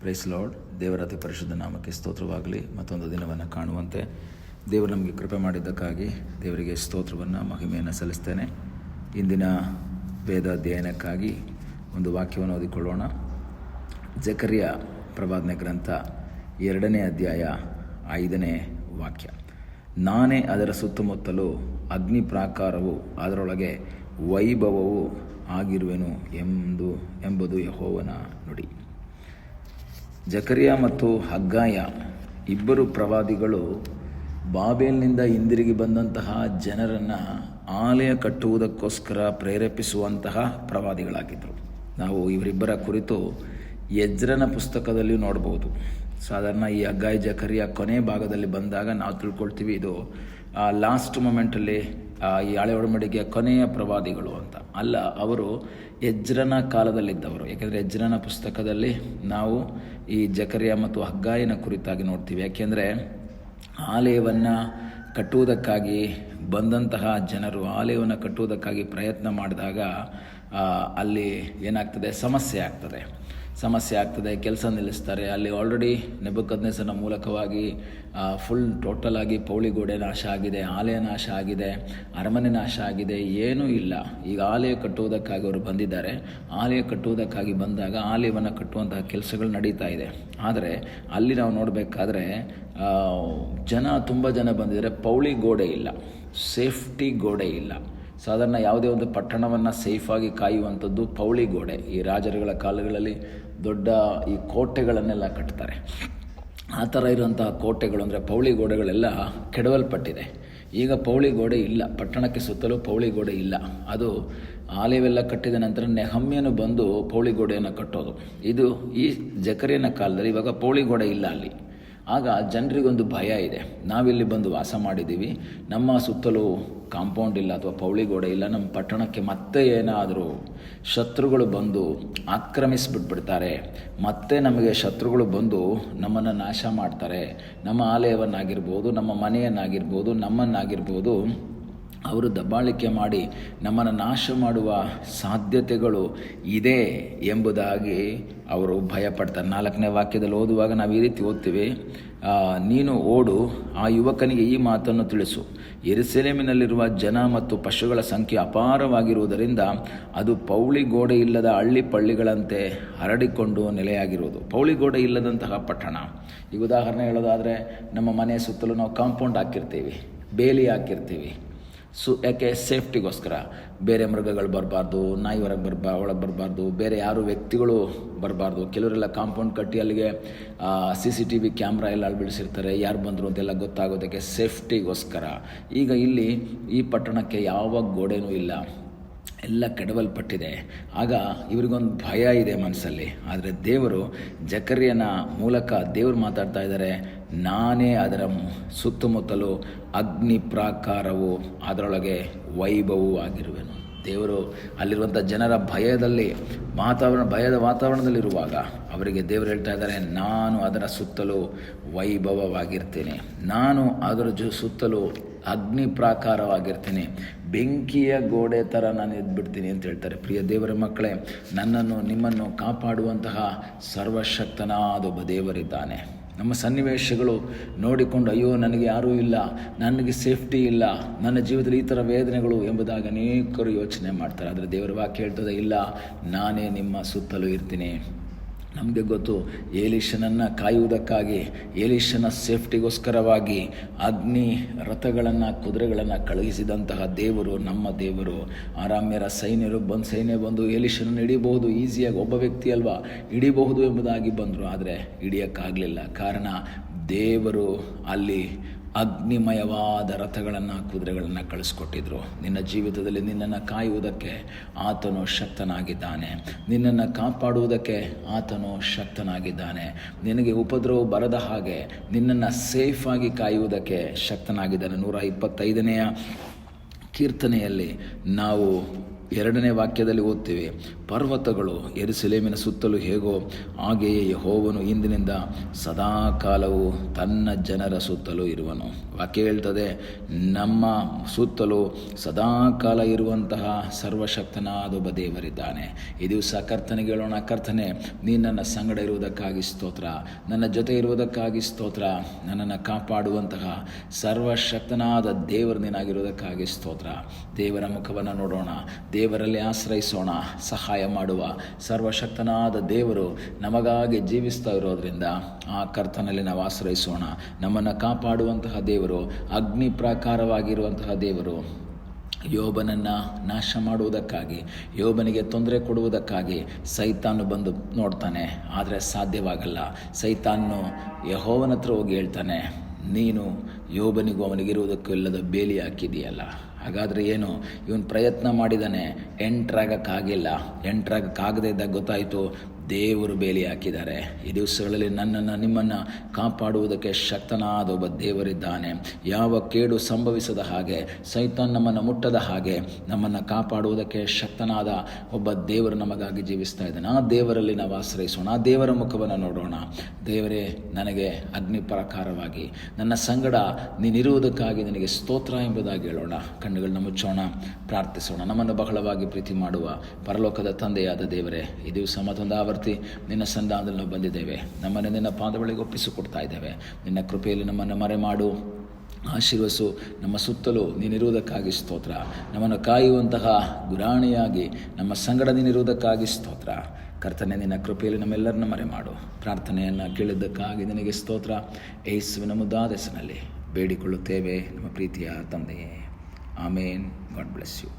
Price lord. ದೇವರ ಅತಿ ಪರಿಶುದ್ಧ ನಾಮಕ್ಕೆ ಸ್ತೋತ್ರವಾಗಲಿ. ಮತ್ತೊಂದು ದಿನವನ್ನು ಕಾಣುವಂತೆ ದೇವರು ನಮಗೆ ಕೃಪೆ ಮಾಡಿದ್ದಕ್ಕಾಗಿ ದೇವರಿಗೆ ಸ್ತೋತ್ರವನ್ನು ಮಹಿಮೆಯನ್ನು ಸಲ್ಲಿಸ್ತೇನೆ. ಇಂದಿನ ವೇದ ಅಧ್ಯಯನಕ್ಕಾಗಿ ಒಂದು ವಾಕ್ಯವನ್ನು ಓದಿಕೊಳ್ಳೋಣ. ಜಕರ್ಯ ಪ್ರವಾದನೆ ಗ್ರಂಥ 2ನೇ ಅಧ್ಯಾಯ 5ನೇ ವಾಕ್ಯ. ನಾನೇ ಅದರ ಸುತ್ತಮುತ್ತಲೂ ಅಗ್ನಿ ಪ್ರಾಕಾರವು ಅದರೊಳಗೆ ವೈಭವವು ಆಗಿರುವೆನು ಎಂಬುದು ಯೆಹೋವನ ನುಡಿ. ಜಕರ್ಯ ಮತ್ತು ಹಗ್ಗಾಯ ಇಬ್ಬರು ಪ್ರವಾದಿಗಳು ಬಾಬೇಲ್ನಿಂದ ಹಿಂದಿರುಗಿ ಬಂದಂತಹ ಜನರನ್ನು ಆಲಯ ಕಟ್ಟುವುದಕ್ಕೋಸ್ಕರ ಪ್ರೇರೇಪಿಸುವಂತಹ ಪ್ರವಾದಿಗಳಾಗಿದ್ದರು. ನಾವು ಇವರಿಬ್ಬರ ಕುರಿತು ಎಜ್ರನ ಪುಸ್ತಕದಲ್ಲಿ ನೋಡ್ಬೋದು. ಸಾಧಾರಣ ಈ ಹಗ್ಗಾಯ ಜಕರ್ಯ ಕೊನೆ ಭಾಗದಲ್ಲಿ ಬಂದಾಗ ನಾವು ತಿಳ್ಕೊಳ್ತೀವಿ ಇದು ಲಾಸ್ಟ್ ಮೊಮೆಂಟಲ್ಲಿ ಈ ಹಳೆ ಒಡಂಬಡಿಕೆಯ ಕೊನೆಯ ಪ್ರವಾದಿಗಳು ಅಂತ. ಅಲ್ಲ, ಅವರು ಎಜ್ರನ ಕಾಲದಲ್ಲಿದ್ದವರು. ಯಾಕೆಂದರೆ ಎಜ್ರನ ಪುಸ್ತಕದಲ್ಲಿ ನಾವು ಈ ಜಕರ್ಯ ಮತ್ತು ಹಗ್ಗಾಯನ ಕುರಿತಾಗಿ ನೋಡ್ತೀವಿ. ಯಾಕೆಂದರೆ ಆಲಯವನ್ನು ಕಟ್ಟುವುದಕ್ಕಾಗಿ ಬಂದಂತಹ ಜನರು ಆಲಯವನ್ನು ಕಟ್ಟುವುದಕ್ಕಾಗಿ ಪ್ರಯತ್ನ ಮಾಡಿದಾಗ ಅಲ್ಲಿ ಏನಾಗ್ತದೆ, ಸಮಸ್ಯೆ ಆಗ್ತದೆ, ಕೆಲಸ ನಿಲ್ಲಿಸ್ತಾರೆ. ಅಲ್ಲಿ ಆಲ್ರೆಡಿ ನೆಬೂಕದ್ನೆಚ್ಚರನ ಮೂಲಕವಾಗಿ ಫುಲ್ ಟೋಟಲ್ ಆಗಿ ಪೌಳಿಗೋಡೆ ನಾಶ ಆಗಿದೆ, ಆಲಯ ನಾಶ ಆಗಿದೆ, ಅರಮನೆ ನಾಶ ಆಗಿದೆ, ಏನೂ ಇಲ್ಲ. ಈಗ ಆಲಯ ಕಟ್ಟುವುದಕ್ಕಾಗಿ ಅವರು ಬಂದಿದ್ದಾರೆ. ಆಲಯ ಕಟ್ಟುವುದಕ್ಕಾಗಿ ಬಂದಾಗ ಆಲಯವನ್ನು ಕಟ್ಟುವಂತಹ ಕೆಲಸಗಳು ನಡೀತಾ ಇದೆ. ಆದರೆ ಅಲ್ಲಿ ನಾವು ನೋಡಬೇಕಾದ್ರೆ ತುಂಬ ಜನ ಬಂದಿದ್ದಾರೆ, ಪೌಳಿ ಗೋಡೆ ಇಲ್ಲ, ಸೇಫ್ಟಿ ಗೋಡೆ ಇಲ್ಲ. ಸಾಧಾರಣ ಯಾವುದೇ ಒಂದು ಪಟ್ಟಣವನ್ನು ಸೇಫಾಗಿ ಕಾಯುವಂಥದ್ದು ಪೌಳಿ ಗೋಡೆ. ಈ ರಾಜರುಗಳ ಕಾಲಗಳಲ್ಲಿ ದೊಡ್ಡ ಈ ಕೋಟೆಗಳನ್ನೆಲ್ಲ ಕಟ್ತಾರೆ. ಆ ಥರ ಇರುವಂತಹ ಕೋಟೆಗಳು ಅಂದರೆ ಪೌಳಿ ಗೋಡೆಗಳೆಲ್ಲ ಕೆಡವಲ್ಪಟ್ಟಿದೆ. ಈಗ ಪೌಳಿ ಗೋಡೆ ಇಲ್ಲ, ಪಟ್ಟಣಕ್ಕೆ ಸುತ್ತಲೂ ಪೌಳಿ ಗೋಡೆ ಇಲ್ಲ. ಅದು ಆಲಯವೆಲ್ಲ ಕಟ್ಟಿದ ನಂತರ ನೆಹಮ್ಯನು ಬಂದು ಪೌಳಿ ಗೋಡೆಯನ್ನು ಕಟ್ಟೋದು. ಇದು ಈ ಜಕರ್ಯನ ಕಾಲದಲ್ಲಿ ಇವಾಗ ಪೌಳಿ ಗೋಡೆ ಇಲ್ಲ ಅಲ್ಲಿ. ಆಗ ಜನರಿಗೊಂದು ಭಯ ಇದೆ. ನಾವಿಲ್ಲಿ ಬಂದು ವಾಸ ಮಾಡಿದ್ದೀವಿ, ನಮ್ಮ ಸುತ್ತಲೂ ಕಾಂಪೌಂಡ್ ಇಲ್ಲ ಅಥವಾ ಪೌಳಿ ಗೋಡೆ ಇಲ್ಲ, ನಮ್ಮ ಪಟ್ಟಣಕ್ಕೆ ಮತ್ತೆ ಏನಾದರೂ ಶತ್ರುಗಳು ಬಂದು ಆಕ್ರಮಿಸಿಬಿಟ್ಬಿಡ್ತಾರೆ, ಮತ್ತೆ ನಮಗೆ ಶತ್ರುಗಳು ಬಂದು ನಮ್ಮನ್ನು ನಾಶ ಮಾಡ್ತಾರೆ, ನಮ್ಮ ಆಲಯವನ್ನಾಗಿರ್ಬೋದು, ನಮ್ಮ ಮನೆಯನ್ನಾಗಿರ್ಬೋದು, ನಮ್ಮನ್ನಾಗಿರ್ಬೋದು ಅವರು ದಬ್ಬಾಳಿಕೆ ಮಾಡಿ ನಮ್ಮನ್ನು ನಾಶ ಮಾಡುವ ಸಾಧ್ಯತೆಗಳು ಇದೆ ಎಂಬುದಾಗಿ ಅವರು ಭಯಪಡ್ತಾರೆ. 4ನೇ ವಾಕ್ಯದಲ್ಲಿ ಓದುವಾಗ ನಾವು ಈ ರೀತಿ ಓದ್ತೀವಿ, ನೀನು ಓಡು, ಆ ಯುವಕನಿಗೆ ಈ ಮಾತನ್ನು ತಿಳಿಸು, ಯೆರೂಸಲೇಮಿನಲ್ಲಿರುವ ಜನ ಮತ್ತು ಪಶುಗಳ ಸಂಖ್ಯೆ ಅಪಾರವಾಗಿರುವುದರಿಂದ ಅದು ಪೌಳಿ ಗೋಡೆ ಇಲ್ಲದ ಹಳ್ಳಿ ಪಳ್ಳಿಗಳಂತೆ ಹರಡಿಕೊಂಡು ನೆಲೆಯಾಗಿರುವುದು. ಪೌಳಿ ಗೋಡೆ ಇಲ್ಲದಂತಹ ಪಟ್ಟಣ. ಈಗ ಉದಾಹರಣೆ ಹೇಳೋದಾದರೆ, ನಮ್ಮ ಮನೆಯ ಸುತ್ತಲೂ ನಾವು ಕಾಂಪೌಂಡ್ ಹಾಕಿರ್ತೀವಿ, ಬೇಲಿ ಹಾಕಿರ್ತೀವಿ. ಯಾಕೆ? ಸೇಫ್ಟಿಗೋಸ್ಕರ. ಬೇರೆ ಮೃಗಗಳು ಬರಬಾರ್ದು, ನಾಯಿ ಒಳಗೆ ಬರಬಾರ್ದು, ಬೇರೆ ಯಾರು ವ್ಯಕ್ತಿಗಳು ಬರಬಾರ್ದು. ಕೆಲವರೆಲ್ಲ ಕಾಂಪೌಂಡ್ ಕಟ್ಟಿ ಅಲ್ಲಿಗೆ CCTV ಕ್ಯಾಮ್ರಾ ಎಲ್ಲ ಅಳವಡಿಸಿರ್ತಾರೆ, ಯಾರು ಬಂದರು ಅಂತೆಲ್ಲ ಗೊತ್ತಾಗೋದಕ್ಕೆ ಸೇಫ್ಟಿಗೋಸ್ಕರ. ಈಗ ಇಲ್ಲಿ ಈ ಪಟ್ಟಣಕ್ಕೆ ಯಾವ ಗೋಡೆನೂ ಇಲ್ಲ, ಎಲ್ಲ ಕೆಡವಲ್ಪಟ್ಟಿದೆ. ಆಗ ಇವರಿಗೊಂದು ಭಯ ಇದೆ ಮನಸ್ಸಲ್ಲಿ. ಆದರೆ ದೇವರು ಜಕರ್ಯನ ಮೂಲಕ ದೇವರು ಮಾತಾಡ್ತಾ ಇದ್ದಾರೆ, ನಾನೇ ಅದರ ಸುತ್ತಮುತ್ತಲೂ ಅಗ್ನಿ ಪ್ರಾಕಾರವು ಅದರೊಳಗೆ ವೈಭವವೂ ಆಗಿರುವೆನು. ದೇವರು ಅಲ್ಲಿರುವಂಥ ಜನರ ಭಯದ ವಾತಾವರಣದಲ್ಲಿರುವಾಗ ಅವರಿಗೆ ದೇವರು ಹೇಳ್ತಾ ಇದ್ದಾರೆ, ನಾನು ಅದರ ಸುತ್ತಲೂ ವೈಭವವಾಗಿರ್ತೇನೆ, ನಾನು ಅದರ ಸುತ್ತಲೂ ಅಗ್ನಿ ಪ್ರಾಕಾರವಾಗಿರ್ತೀನಿ, ಬೆಂಕಿಯ ಗೋಡೆ ಥರ ನಾನು ಎದ್ಬಿಡ್ತೀನಿ ಅಂತ ಹೇಳ್ತಾರೆ. ಪ್ರಿಯ ದೇವರ ಮಕ್ಕಳೇ, ನನ್ನನ್ನು ನಿಮ್ಮನ್ನು ಕಾಪಾಡುವಂತಹ ಸರ್ವಶಕ್ತನಾದ ಒಬ್ಬ ದೇವರಿದ್ದಾನೆ. ನಮ್ಮ ಸನ್ನಿವೇಶಗಳು ನೋಡಿಕೊಂಡು ಅಯ್ಯೋ ನನಗೆ ಯಾರೂ ಇಲ್ಲ, ನನಗೆ ಸೇಫ್ಟಿ ಇಲ್ಲ, ನನ್ನ ಜೀವಿತದಲ್ಲಿ ಈ ಥರ ವೇದನೆಗಳು ಎಂಬುದಾಗಿ ಅನೇಕರು ಯೋಚನೆ ಮಾಡ್ತಾರೆ. ಆದರೆ ದೇವರ ವಾಕ್ಯ ಹೇಳ್ತದೆ, ಇಲ್ಲ, ನಾನೇ ನಿಮ್ಮ ಸುತ್ತಲೂ ಇರ್ತೀನಿ. ನಮಗೆ ಗೊತ್ತು, ಎಲೀಷನನ್ನು ಕಾಯುವುದಕ್ಕಾಗಿ, ಎಲೀಷನ ಸೇಫ್ಟಿಗೋಸ್ಕರವಾಗಿ ಅಗ್ನಿ ರಥಗಳನ್ನು, ಕುದುರೆಗಳನ್ನು ಕಳುಹಿಸಿದಂತಹ ದೇವರು ನಮ್ಮ ದೇವರು. ಆರಾಮ್ಯರ ಸೈನ್ಯ ಬಂದು ಎಲೀಷನನ್ನು ಹಿಡಿಯಬಹುದು, ಈಸಿಯಾಗಿ, ಒಬ್ಬ ವ್ಯಕ್ತಿ ಅಲ್ವಾ, ಹಿಡಿಬಹುದು ಎಂಬುದಾಗಿ ಬಂದರು. ಆದರೆ ಹಿಡಿಯೋಕ್ಕಾಗಲಿಲ್ಲ. ಕಾರಣ, ದೇವರು ಅಲ್ಲಿ ಅಗ್ನಿಮಯವಾದ ರಥಗಳನ್ನು, ಕುದುರೆಗಳನ್ನು ಕಳಿಸ್ಕೊಟ್ಟಿದ್ರು. ನಿನ್ನ ಜೀವಿತದಲ್ಲಿ ನಿನ್ನನ್ನು ಕಾಯುವುದಕ್ಕೆ ಆತನು ಶಕ್ತನಾಗಿದ್ದಾನೆ, ನಿನ್ನನ್ನು ಕಾಪಾಡುವುದಕ್ಕೆ ಆತನು ಶಕ್ತನಾಗಿದ್ದಾನೆ, ನಿನಗೆ ಉಪದ್ರವ ಬರದ ಹಾಗೆ ನಿನ್ನನ್ನು ಸೇಫಾಗಿ ಕಾಯುವುದಕ್ಕೆ ಶಕ್ತನಾಗಿದ್ದಾನೆ. 125ನೇ ಕೀರ್ತನೆಯಲ್ಲಿ ನಾವು 2ನೇ ವಾಕ್ಯದಲ್ಲಿ ಓದ್ತೀವಿ, ಪರ್ವತಗಳು ಯೆರೂಸಲೇಮಿನ ಸುತ್ತಲೂ ಹೇಗೋ ಹಾಗೆಯೇ ಯೆಹೋವನು ಇಂದಿನಿಂದ ಸದಾ ಕಾಲವು ತನ್ನ ಜನರ ಸುತ್ತಲೂ ಇರುವನು. ವಾಕ್ಯ ಹೇಳ್ತದೆ, ನಮ್ಮ ಸುತ್ತಲೂ ಸದಾ ಕಾಲ ಇರುವಂತಹ ಸರ್ವಶಕ್ತನಾದ ಒಬ್ಬ ದೇವರಿದ್ದಾನೆ. ಈ ದಿವಸ ಕರ್ತನಿಗೆ ಹೇಳೋಣ, ಕರ್ತನೆ ನೀನು ನನ್ನ ಸಂಗಡ ಇರುವುದಕ್ಕಾಗಿ ಸ್ತೋತ್ರ, ನನ್ನ ಜೊತೆ ಇರುವುದಕ್ಕಾಗಿ ಸ್ತೋತ್ರ, ನನ್ನನ್ನು ಕಾಪಾಡುವಂತಹ ಸರ್ವಶಕ್ತನಾದ ದೇವರು ನೀನಾಗಿರುವುದಕ್ಕಾಗಿ ಸ್ತೋತ್ರ. ದೇವರ ಮುಖವನ್ನು ನೋಡೋಣ, ದೇವರಲ್ಲಿ ಆಶ್ರಯಿಸೋಣ. ಸಹಾಯ ಮಾಡುವ ಸರ್ವಶಕ್ತನಾದ ದೇವರು ನಮಗಾಗಿ ಜೀವಿಸ್ತಾ ಇರೋದ್ರಿಂದ ಆ ಕರ್ತನಲ್ಲಿ ನಾವು ಆಶ್ರಯಿಸೋಣ. ನಮ್ಮನ್ನು ಕಾಪಾಡುವಂತಹ ದೇವರು, ಅಗ್ನಿ ಪ್ರಾಕಾರವಾಗಿರುವಂತಹ ದೇವರು, ಯೋಬನನ್ನು ನಾಶ ಮಾಡುವುದಕ್ಕಾಗಿ, ಯೋಬನಿಗೆ ತೊಂದರೆ ಕೊಡುವುದಕ್ಕಾಗಿ ಸೈತಾನು ಬಂದು ನೋಡ್ತಾನೆ, ಆದರೆ ಸಾಧ್ಯವಾಗಲ್ಲ. ಸೈತಾನು ಯೆಹೋವನ ಹತ್ರ ಹೋಗಿ ಹೇಳ್ತಾನೆ, ನೀನು ಯೋಬನಿಗೂ ಅವನಿಗಿರುವುದಕ್ಕೂ ಇಲ್ಲದ ಬೇಲಿ ಹಾಕಿದೆಯಲ್ಲ. ಹಾಗಾದರೆ ಏನು, ಇವನು ಪ್ರಯತ್ನ ಮಾಡಿದ್ದಾನೆ, ಎಂಟ್ರಾಗಕ್ಕಾಗದೇ ಇದ್ದಾಗ ಗೊತ್ತಾಯಿತು ದೇವರು ಬೇಲಿ ಹಾಕಿದ್ದಾರೆ. ಈ ದಿವಸಗಳಲ್ಲಿ ನನ್ನನ್ನು ನಿಮ್ಮನ್ನು ಕಾಪಾಡುವುದಕ್ಕೆ ಶಕ್ತನಾದ ಒಬ್ಬ ದೇವರಿದ್ದಾನೆ. ಯಾವ ಕೇಡು ಸಂಭವಿಸದ ಹಾಗೆ, ಸೈತಾನ್ ನಮ್ಮನ್ನು ಮುಟ್ಟದ ಹಾಗೆ ನಮ್ಮನ್ನು ಕಾಪಾಡುವುದಕ್ಕೆ ಶಕ್ತನಾದ ಒಬ್ಬ ದೇವರು ನಮಗಾಗಿ ಜೀವಿಸ್ತಾ ಇದ್ದಾನೆ. ಆ ದೇವರಲ್ಲಿ ನಾವು ಆಶ್ರಯಿಸೋಣ, ಆ ದೇವರ ಮುಖವನ್ನು ನೋಡೋಣ. ದೇವರೇ, ನನಗೆ ಅಗ್ನಿ ಪ್ರಕಾರವಾಗಿ ನನ್ನ ಸಂಗಡ ನೀನಿರುವುದಕ್ಕಾಗಿ ನಿನಗೆ ಸ್ತೋತ್ರ ಎಂಬುದಾಗಿ ಹೇಳೋಣ. ಕಣ್ಣುಗಳನ್ನ ಮುಚ್ಚೋಣ, ಪ್ರಾರ್ಥಿಸೋಣ. ನಮ್ಮನ್ನು ಬಹಳವಾಗಿ ಪ್ರೀತಿ ಮಾಡುವ ಪರಲೋಕದ ತಂದೆಯಾದ ದೇವರೇ, ಈ ದಿವಸ ಮತ್ತೊಂದು ಆವರ್ತಿ ನಿನ್ನ ಸಂಧಾನದಲ್ಲಿ ನಾವು ಬಂದಿದ್ದೇವೆ. ನಮ್ಮನ್ನು ನಿನ್ನ ಪಾದಗಳಿಗೆ ಒಪ್ಪಿಸಿಕೊಡ್ತಾ ಇದ್ದೇವೆ. ನಿನ್ನ ಕೃಪೆಯಲ್ಲಿ ನಮ್ಮನ್ನು ಮರೆ ಮಾಡು, ಆಶೀರ್ವಸು. ನಮ್ಮ ಸುತ್ತಲೂ ನೀನಿರುವುದಕ್ಕಾಗಿ ಸ್ತೋತ್ರ. ನಮ್ಮನ್ನು ಕಾಯುವಂತಹ ಗುರಾಣಿಯಾಗಿ ನಮ್ಮ ಸಂಗಡ ನೀನಿರುವುದಕ್ಕಾಗಿ ಸ್ತೋತ್ರ. ಕರ್ತನೆ, ನಿನ್ನ ಕೃಪೆಯಲ್ಲಿ ನಮ್ಮೆಲ್ಲರನ್ನ ಮರೆ ಮಾಡು. ಪ್ರಾರ್ಥನೆಯನ್ನು ಕೇಳಿದ್ದಕ್ಕಾಗಿ ನಿನಗೆ ಸ್ತೋತ್ರ. ಯೇಸುವಿನ ಮುದ್ದಾದ ಹೆಸರಿನಲ್ಲಿ ಬೇಡಿಕೊಳ್ಳುತ್ತೇವೆ ನಮ್ಮ ಪ್ರೀತಿಯ ತಂದೆಯೇ. ಆಮೇನ್. God bless you.